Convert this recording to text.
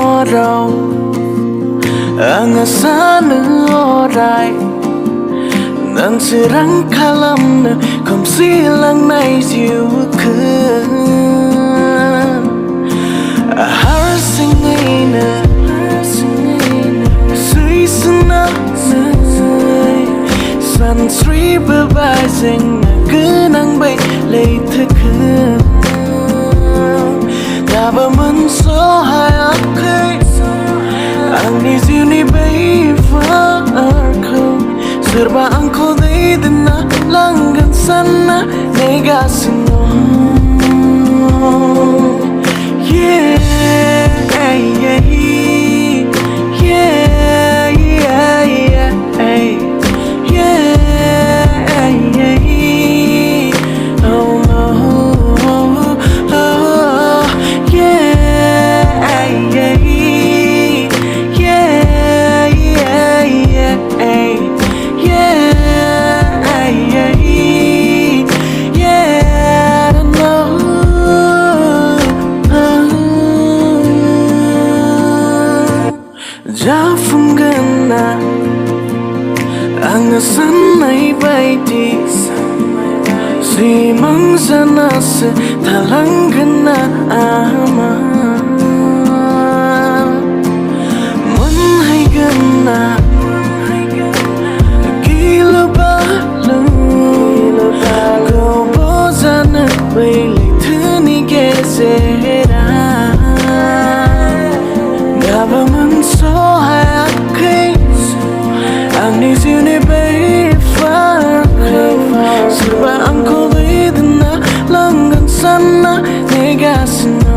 orang sana orai nan serang kalam na kom silang nai jiu ke har singai na sui sana san sri bebai sing kenang bay lei thek na ba man so hai akai angni jiu ni bay farko serba angko dei dena langgan sana negasino yeah yeah yeah yeah yeah yeah oh no oh yeah yeah Jafungana Angasanay baiti Si mangsana se talanggana ama Manhay gana Gila balu Kau bozana baili tuni gesera Gaba man so hai Angni jiu ni bay farko serba angko dei dena langgan sana negasino